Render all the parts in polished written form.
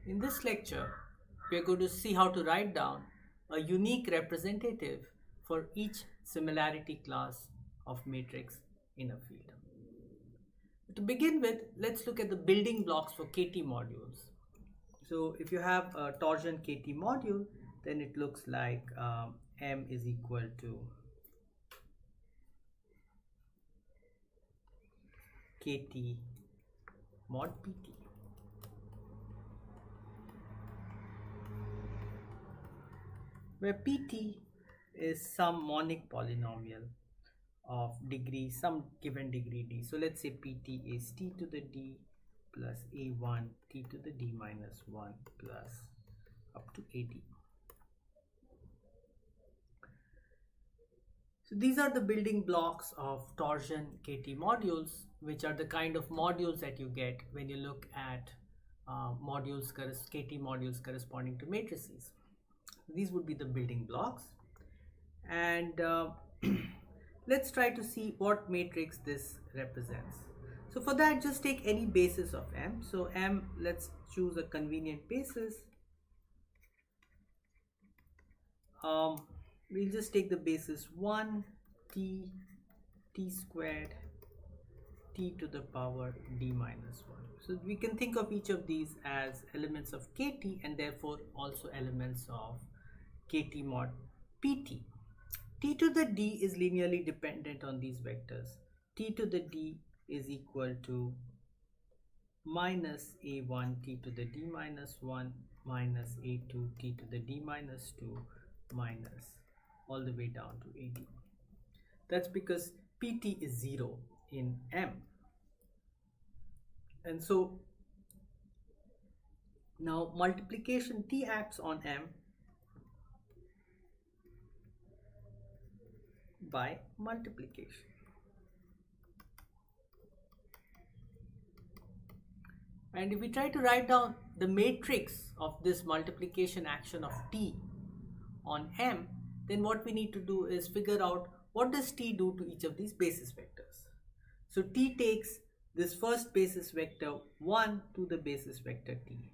In this lecture, we are going to see how to write down a unique representative for each similarity class of matrix in a field. To begin with, let's look at the building blocks for KT modules. So if you have a torsion KT module, then it looks like M is equal to KT mod PT. Where PT is some monic polynomial of degree, some given degree d. So let's say PT is t to the d plus a1 t to the d minus 1 plus up to ad. So these are the building blocks of torsion KT modules, which are the kind of modules that you get when you look at KT modules corresponding to matrices. These would be the building blocks, and let's try to see what matrix this represents. So for that, just take any basis of M. So M, let's choose a convenient basis. We'll just take the basis 1 t squared t to the power d minus 1. So we can think of each of these as elements of KT and therefore also elements of KT mod PT. T to the d is linearly dependent on these vectors. T to the d is equal to minus a1 t to the d minus 1 minus a2 t to the d minus 2 minus all the way down to ad. That's because PT is 0 in M. And so now multiplication T acts on M by multiplication. And if we try to write down the matrix of this multiplication action of T on M, then what we need to do is figure out what does T do to each of these basis vectors. So T takes this first basis vector 1 to the basis vector T,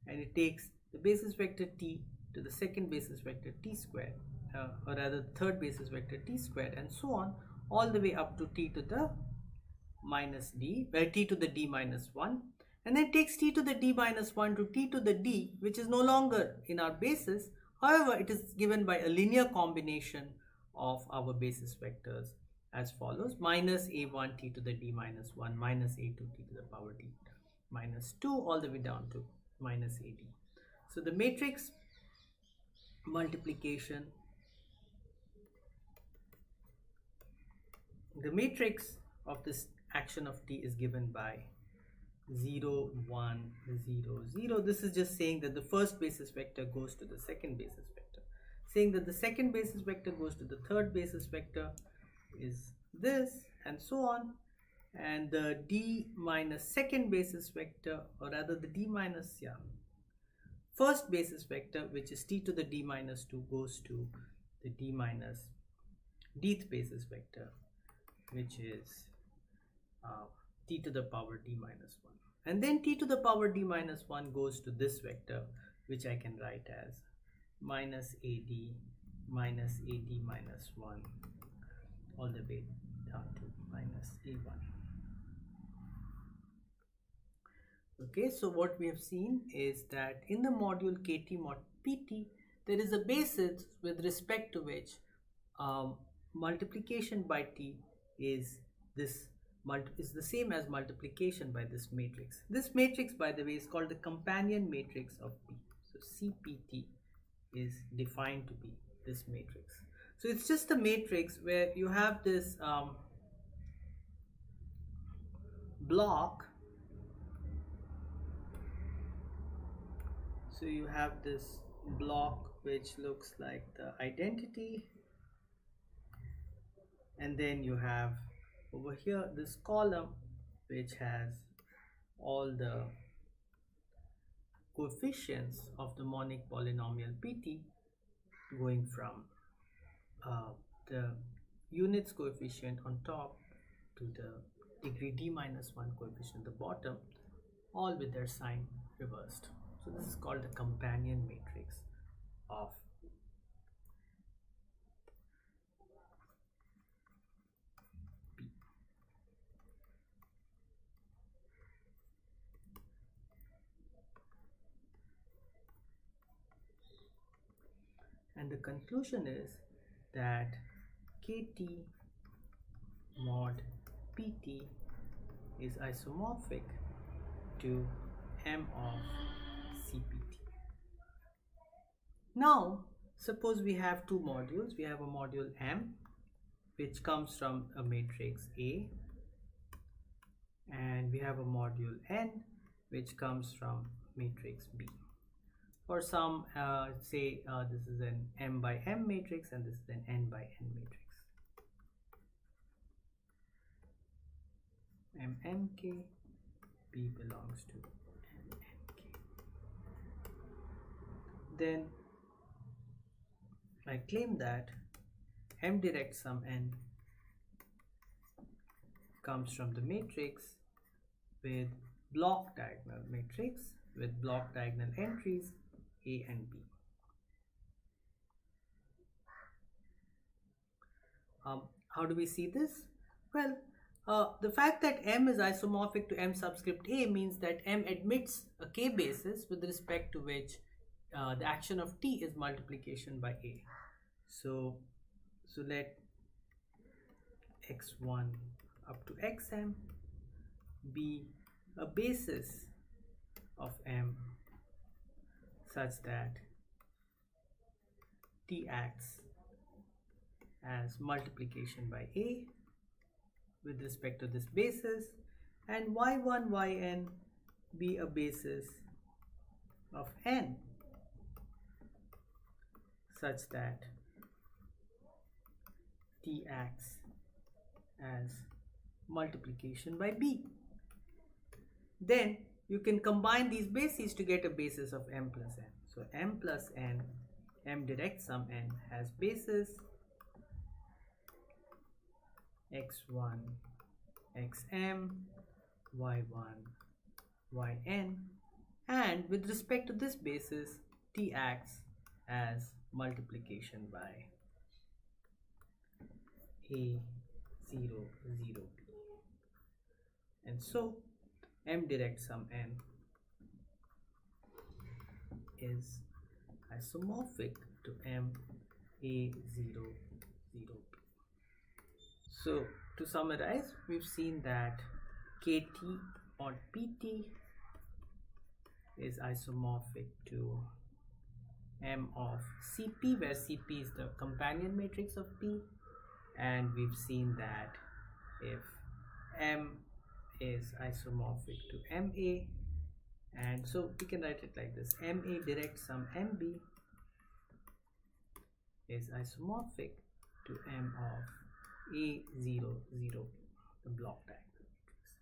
and it takes the basis vector T to the second basis vector T squared, or rather third basis vector T squared, and so on all the way up to T to the minus D, where T to the D minus 1, and then takes T to the D minus 1 to T to the D, which is no longer in our basis. However, it is given by a linear combination of our basis vectors as follows: minus a1 t to the d minus 1 minus a2 t to the power d minus 2 all the way down to minus ad. So the matrix multiplication, the matrix of this action of t is given by 0, 1, 0, 0. This is just saying that the first basis vector goes to the second basis vector. Saying that the second basis vector goes to the third basis vector is this, and so on. And the d minus second basis vector, or rather the d minus first basis vector, which is t to the d minus 2, goes to the d minus dth basis vector, which is t to the power d minus 1. And then t to the power d minus 1 goes to this vector, which I can write as minus ad minus 1 all the way down to minus a1. Okay, so what we have seen is that in the module KT mod PT, there is a basis with respect to which multiplication by T is the same as multiplication by this matrix. This matrix, by the way, is called the companion matrix of P. So CPT is defined to be this matrix. So it's just a matrix where you have this block. So you have this block which looks like the identity, and then you have over here this column which has all the coefficients of the monic polynomial PT, going from the units coefficient on top to the degree d minus 1 coefficient at the bottom, all with their sign reversed. So this is called the companion matrix of P. And the conclusion is that KT mod PT is isomorphic to M of CPT. Now, suppose we have two modules. We have a module M, which comes from a matrix A, and we have a module N, which comes from matrix B. For some, say this is an M by M matrix and this is an N by N matrix. MMK, B belongs to NNK. Then I claim that M direct sum N comes from the matrix with block diagonal matrix with block diagonal entries A and B. How do we see this? Well, the fact that M is isomorphic to M subscript A means that M admits a K basis with respect to which the action of T is multiplication by A. So let x1 up to xm be a basis of M such that T acts as multiplication by A with respect to this basis, and y1 yn be a basis of N such that T acts as multiplication by B. Then you can combine these bases to get a basis of M plus N. So M plus N, M direct sum N has basis x1 xm y1 yn, and with respect to this basis T acts as multiplication by A 0 0 B, and so M direct sum N is isomorphic to M A 0 0 B. So to summarize, we've seen that KT on PT is isomorphic to M of CP, where CP is the companion matrix of P, and we've seen that if M is isomorphic to MA, and so we can write it like this: MA direct sum MB is isomorphic to M of A0 0, the block diagonal matrix.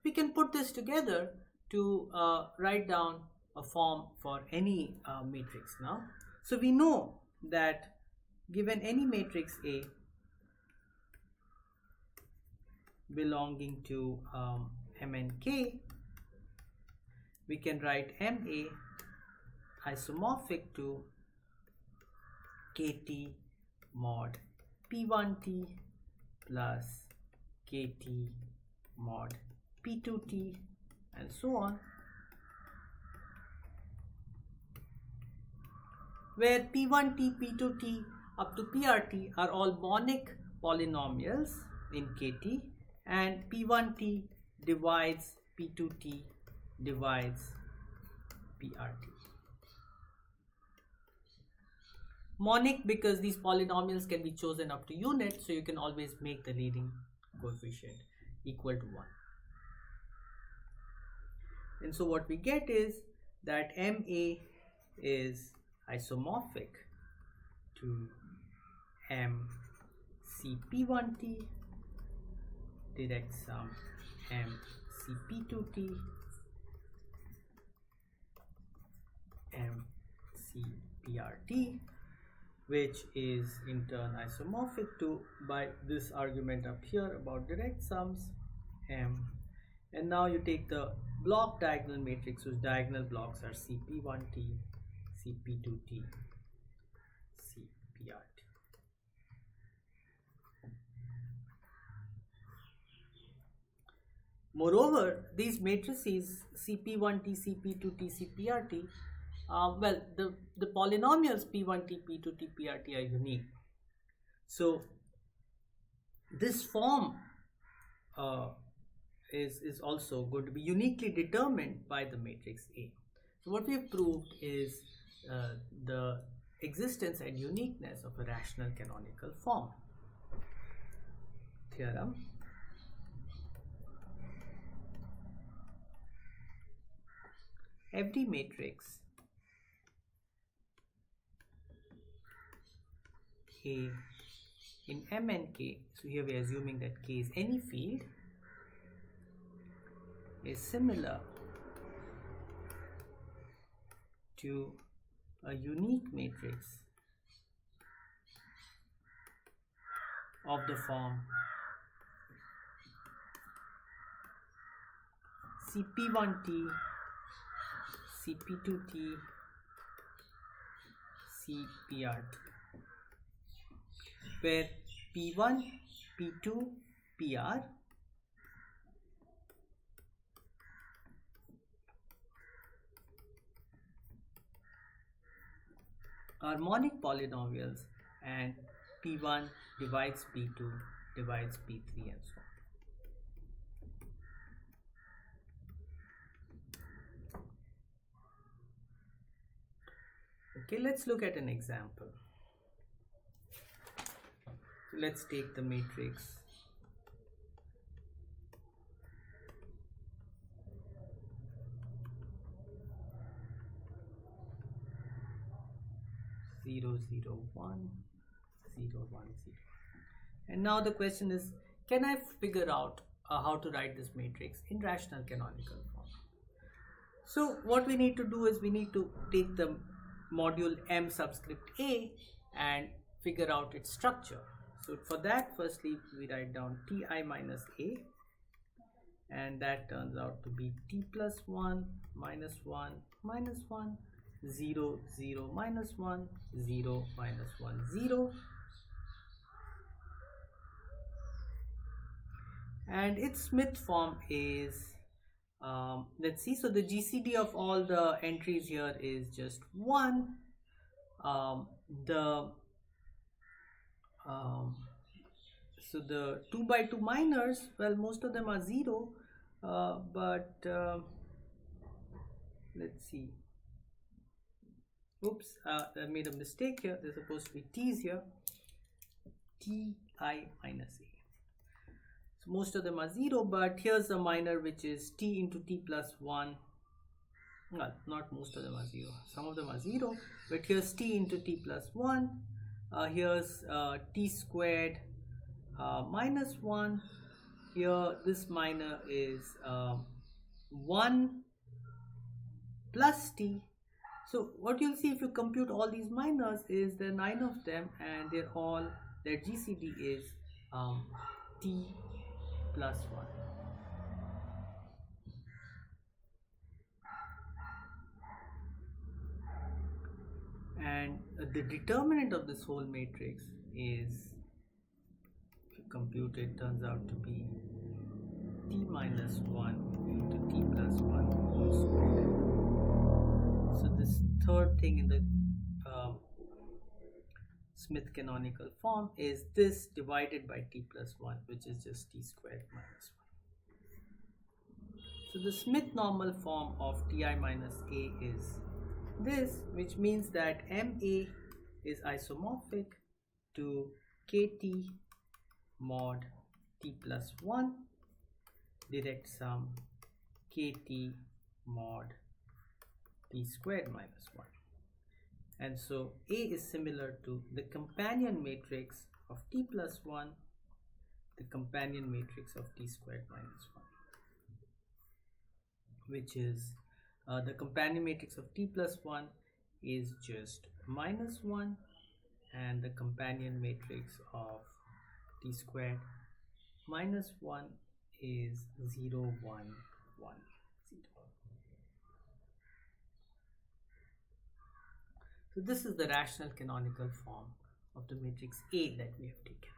We can put this together to write down a form for any matrix now. So we know that given any matrix A belonging to M and K, we can write MA isomorphic to KT mod P1T plus KT mod P2T, and so on, where P1T, P2T up to PRT are all monic polynomials in KT, and P1T divides P2T divides PRT. Monic because these polynomials can be chosen up to unit, so you can always make the leading coefficient equal to 1. And so what we get is that MA is isomorphic to MCP1T direct sum MCP2T MCPRT, which is in turn isomorphic to, by this argument up here about direct sums, M. And now you take the block diagonal matrix whose diagonal blocks are CP1T, CP2T, CPRT. Moreover, these matrices CP1T, CP2T, CPRT, well, the polynomials P1T, P2T, PRT are unique. So this form is also going to be uniquely determined by the matrix A. So what we have proved is the existence and uniqueness of a rational canonical form. Theorem. Every matrix A in M and K, so here we are assuming that K is any field, is similar to a unique matrix of the form CP1T, CP2T, CPRT, where P1, P2, PR are monic polynomials and P1 divides P2, divides P3 and so on. Okay, let's look at an example. So let's take the matrix zero, zero, one, 0, 1, 0. And now the question is, can I figure out how to write this matrix in rational canonical form? So what we need to do is we need to take the module M subscript A and figure out its structure. So for that, firstly we write down Ti minus A, and that turns out to be T plus 1, minus 1, minus 1, 0, 0, minus 1, 0, minus 1, 0. And its Smith form is, let's see, so the GCD of all the entries here is just 1. So the 2 by 2 minors, well, most of them are 0, but let's see. Oops, I made a mistake here. There's supposed to be T's here. Ti minus A. So most of them are 0, but here's a minor which is T into T plus 1. Well, not most of them are 0. Some of them are 0, but here's T into T plus 1. Here's T squared minus 1. Here this minor is 1 plus T. So what you'll see if you compute all these minors is there are 9 of them, and they're all, their GCD is T plus 1. And the determinant of this whole matrix is, if you compute it, turns out to be T minus 1 into T plus 1 whole squared. So this third thing in the Smith canonical form is this divided by T plus 1, which is just T squared minus 1. So the Smith normal form of Ti minus A is this, which means that MA is isomorphic to KT mod T plus 1 direct sum KT mod T squared minus 1. And so A is similar to the companion matrix of T plus 1, the companion matrix of T squared minus 1, which is the companion matrix of T plus 1 is just minus 1, and the companion matrix of T squared minus 1 is 0, 1, 1, 0. So this is the rational canonical form of the matrix A that we have taken.